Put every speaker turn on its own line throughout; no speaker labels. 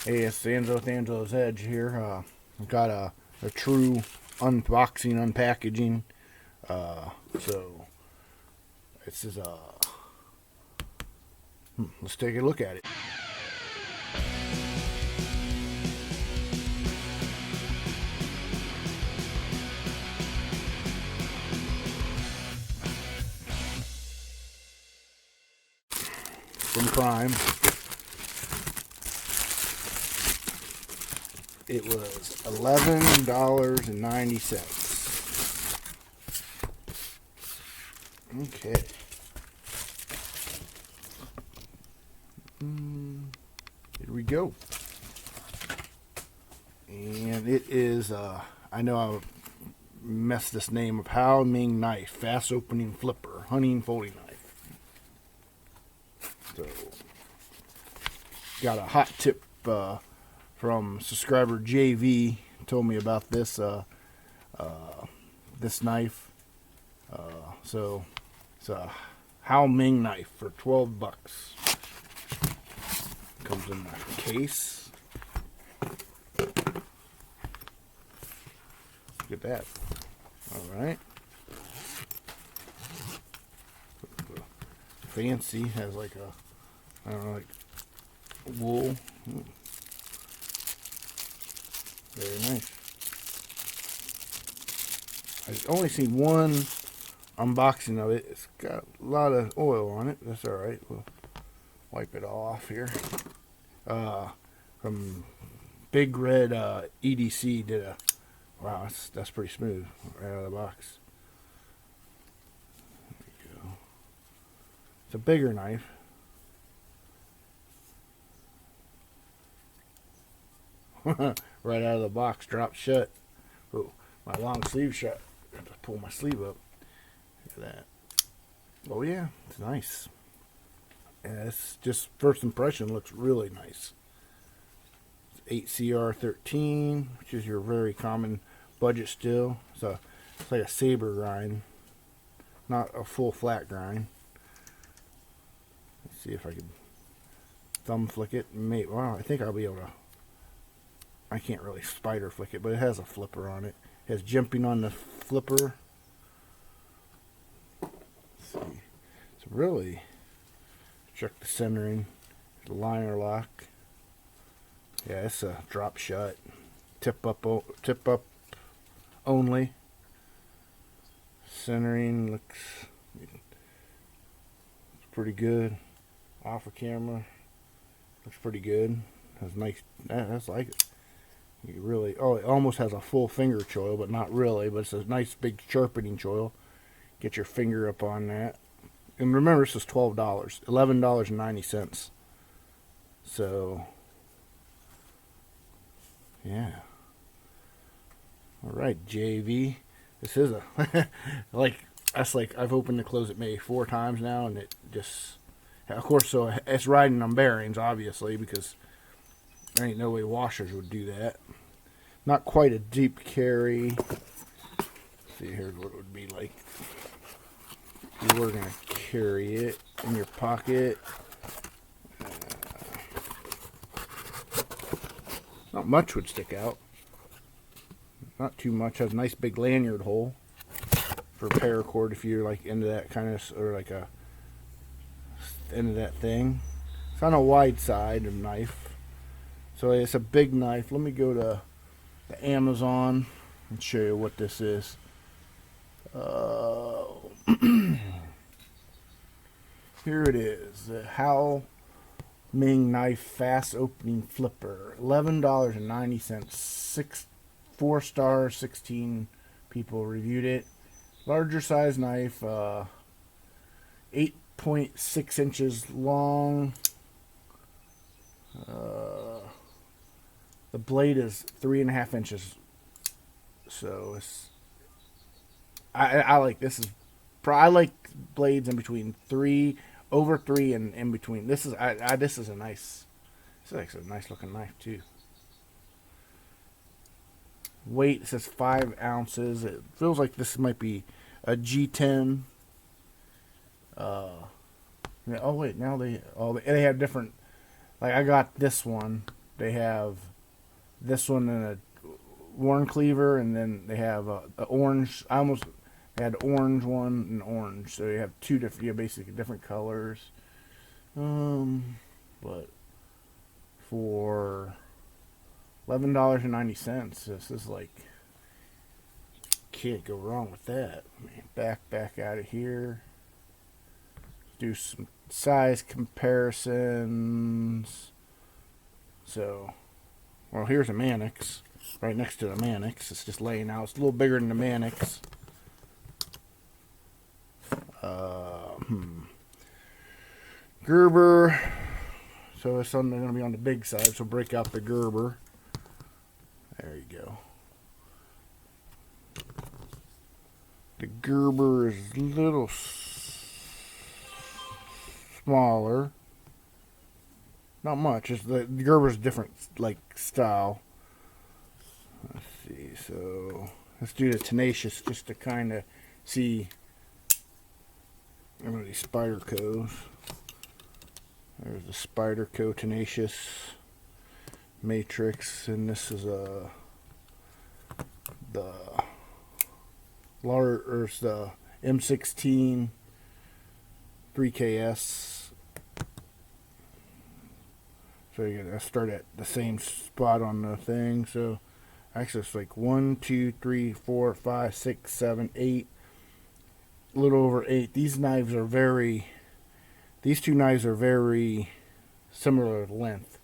Hey, it's Anzo with Anzo's Edge here. I've got a true unboxing, unpackaging. So this is let's take a look at it. From Prime. It was $11.90. Okay. Here we go. And it is, I know I messed this name up, Hao Ming Knife, fast opening flipper, hunting folding knife. So, got a hot tip from subscriber JV, told me about this this knife. So it's a Hao Ming knife for $12. Comes in my case. Look at that. All right. Fancy, has like a, I don't know, like wool. Very nice. I've only seen one unboxing of it. It's got a lot of oil on it. That's all right. We'll wipe it all off here. From Big Red EDC did a, wow, that's pretty smooth right out of the box. There we go. It's a bigger knife. Right out of the box, dropped shut. Oh, my long sleeve shut. I have to pull my sleeve up. Look at that. Oh yeah, it's nice. And it's just first impression, looks really nice. It's 8CR13, which is your very common budget steel. It's like a saber grind, not a full flat grind. Let's see if I can thumb flick it. Well, I think I'll be able to. I can't really spider flick it, but it has a flipper on it. It has jumping on the flipper. Let's see. It's really, check the centering, the liner lock. Yeah, it's a drop shut, tip up only. Centering looks pretty good. Off camera looks pretty good. Has nice. That's like it. You really, oh, it almost has a full finger choil, but not really. But it's a nice big sharpening choil. Get your finger up on that. And remember, this is $12, $11.90. So, yeah. All right, JV. This is a like I've opened and closed it maybe 4 times now, and it just, of course, so it's riding on bearings, obviously, because there ain't no way washers would do that. Not quite a deep carry. Let's see, here's what it would be like. You were gonna carry it in your pocket. Not much would stick out. Not too much. Has a nice big lanyard hole for paracord if you're like into that kind of, or like a into that thing. It's on a wide side of knife. So it's a big knife. Let me go to the Amazon and show you what this is. Here it is. The Hao Ming Knife Fast Opening Flipper. $11.90. 4 stars, 16 people reviewed it. Larger size knife. 8.6 inches long. The blade is 3.5 inches. So it's. I like this. I like blades in between 3, over 3, and in between. This is this is a nice. This is a nice looking knife too. Weight, it says 5 ounces. It feels like this might be a G10. Oh wait, now they have different. Like I got this one. they have this one and a worn cleaver, and then they have a orange. I almost had orange one and orange, so you have two different, basically different colors. But for $11.90, this is like, can't go wrong with that. Back out of here. Do some size comparisons. So, well, here's a Mannix, right next to the Mannix. It's just laying out. It's a little bigger than the Mannix. Gerber. So it's going to be on the big side. So break out the Gerber. There you go. The Gerber is a little smaller. Not much. It's the Gerber's different, like, style. Let's see. So let's do the Tenacious just to kind of see. Remember these Spydercos. There's the Spyderco Tenacious Matrix, and this is the M16 3KS. So you gotta start at the same spot on the thing. So actually it's like 1, 2, 3, 4, 5, 6, 7, 8. A little over 8. These two knives are very similar length.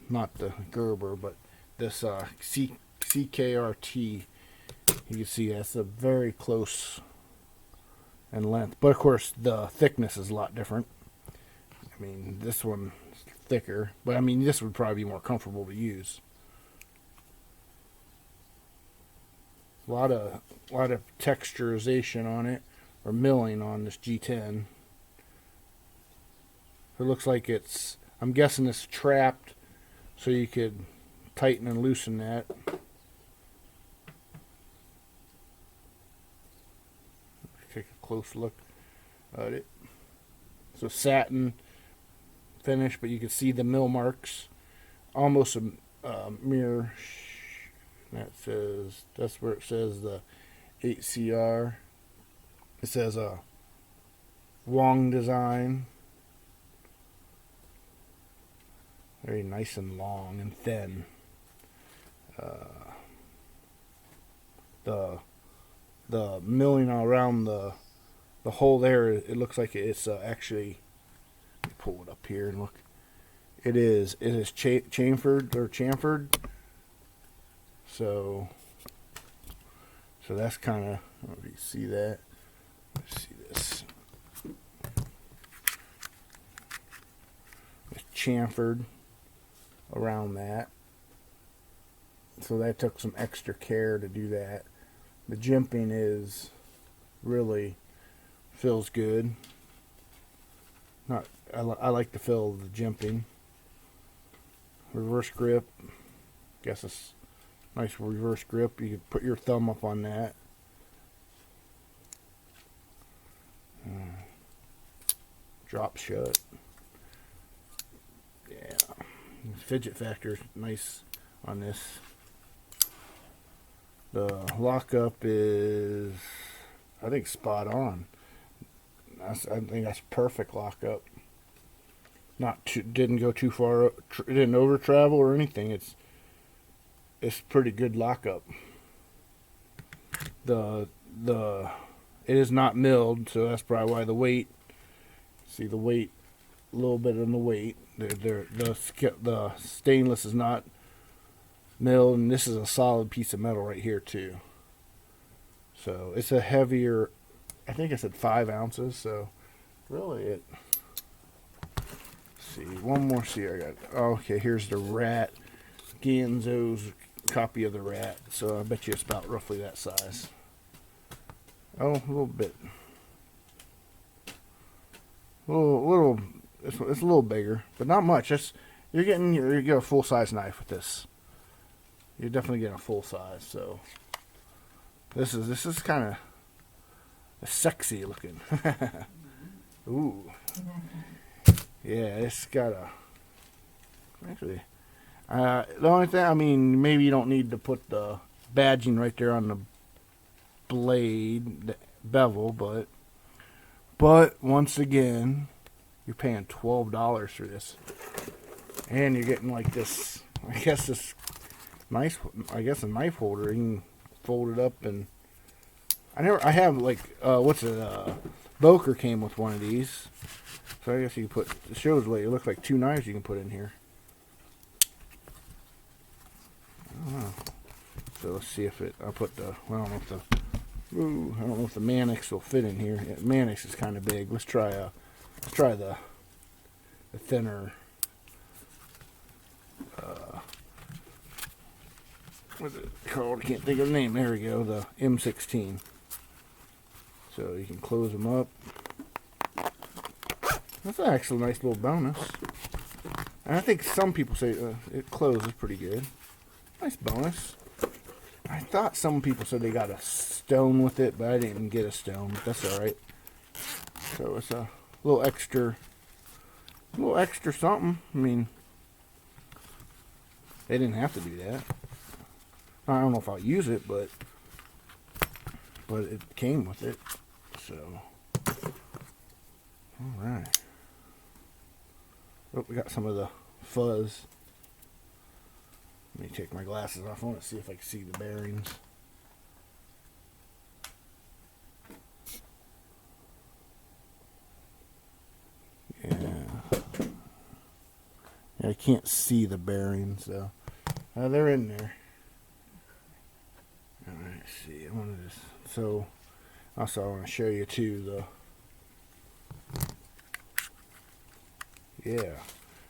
Not the Gerber, but this CKRT. You can see that's a very close in length. But of course, the thickness is a lot different. I mean, this one is thicker, but I mean, this would probably be more comfortable to use. A lot of texturization on it, or milling on this G10. It looks like it's, I'm guessing it's trapped, so you could tighten and loosen that. Take a close look at it. So satin finish, but you can see the mill marks, almost a mirror. That says, that's where it says the 8CR. It says a Wong design. Very nice and long and thin. The milling around the hole there, it looks like it's actually, let me pull it up here and look. It is chamfered. So that's kind of, I don't know if you can see that. Let's see this. It's chamfered around that. So that took some extra care to do that. The jimping is really feels good. I like the feel of the jimping. Reverse grip. Guess it's nice reverse grip. You could put your thumb up on that. Drop shut. Yeah. Fidget factor is nice on this. The lockup is, I think, spot on. I think that's perfect lockup. Didn't go too far. Didn't over travel or anything. It's pretty good lockup. It is not milled, so that's probably why the weight. See the weight, a little bit on the weight. The stainless is not milled, and this is a solid piece of metal right here too. So it's a heavier. I think I said 5 ounces. So really, let's see, one more. See, I got. Okay, here's the Rat. Gianzo's copy of the Rat. So I bet you it's about roughly that size. Oh, a little bit. It's a little bigger, but not much. You get a full size knife with this. You're definitely getting a full size. So this is kind of sexy looking. Ooh, yeah, it's got a Actually, the only thing, I mean, maybe you don't need to put the badging right there on the blade, the bevel, but once again, you're paying $12 for this, and you're getting like this. I guess this nice. I guess a knife holder. You can fold it up, and I have like what's it? Boker came with one of these, so I guess you can put. It shows like it looks like two knives you can put in here. I don't know. So let's see if it. I'll put the. Well, I don't know if the. Ooh, I don't know if the Mannix will fit in here. Yeah, Mannix is kind of big. Let's try the thinner. What's it called? I can't think of the name. There we go. The M16. So you can close them up. That's actually a nice little bonus. And I think some people say it closes pretty good. Nice bonus. I thought some people said they got a stone with it, but I didn't get a stone. But that's alright. So it's a little extra something. I mean, they didn't have to do that. I don't know if I'll use it, but it came with it. So, alright. Oh, we got some of the fuzz. Let me take my glasses off. I want to see if I can see the bearings. Yeah. I can't see the bearings though. They're in there. Alright, let's see. I want to just. So, also I want to show you too the. Yeah.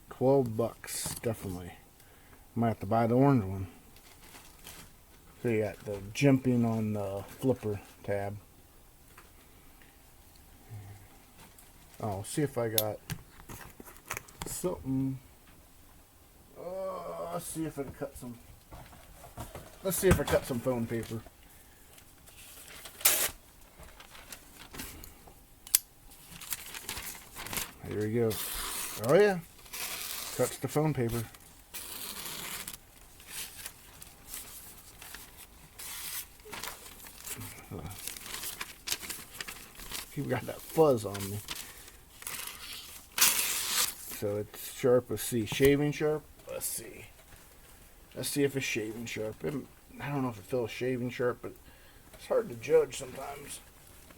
$12, definitely. Might have to buy the orange one. So you got the jumping on the flipper tab. Oh, see if I got something. Let's see if I can cut some. Let's see if I cut some phone paper. Here we go. Oh yeah, cuts the phone paper. You've got that fuzz on me. So it's sharp. Let's see. Shaving sharp. Let's see. Let's see if it's shaving sharp. I don't know if it feels shaving sharp, but it's hard to judge sometimes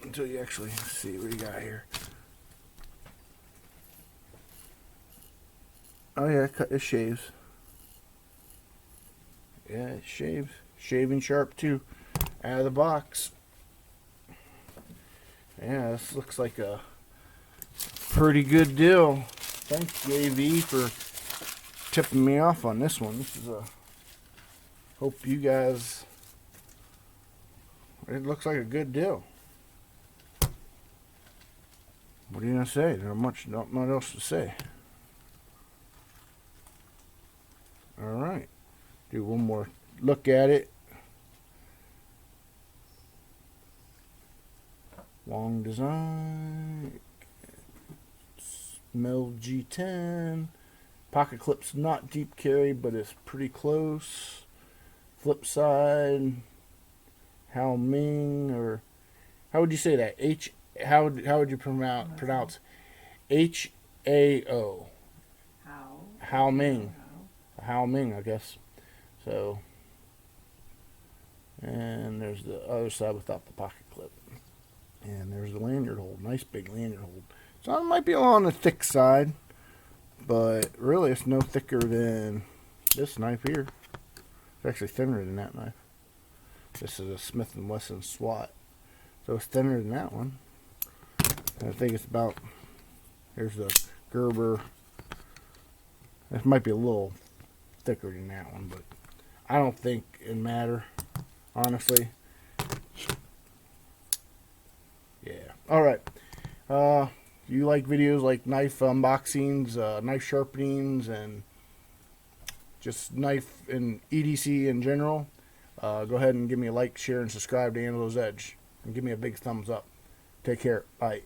until you actually see what you got here. Oh yeah, it shaves. Yeah, it shaves. Shaving sharp too. Out of the box. Yeah, this looks like a pretty good deal. Thanks, JV, for tipping me off on this one. This is a. Hope you guys. It looks like a good deal. What are you gonna say? There's not much else to say. All right, do one more look at it. Long design. Mel G10. Pocket clip's not deep carry, but it's pretty close. Flip side. Hao Ming, or how would you say that? How would you pronounce H-A-O? Hao Ming. Hao Ming, I guess. So, and there's the other side without the pocket clip. And there's the lanyard hold. Nice big lanyard hold. So it might be on the thick side, but really it's no thicker than this knife here. It's actually thinner than that knife. This is a Smith & Wesson SWAT. So it's thinner than that one. And I think it's about, here's the Gerber. This might be a little thicker than that one, but I don't think it matter, honestly. Yeah. Alright. You like videos like knife unboxings, knife sharpenings, and just knife and EDC in general, go ahead and give me a like, share, and subscribe to Angelo's Edge. And give me a big thumbs up. Take care. Bye.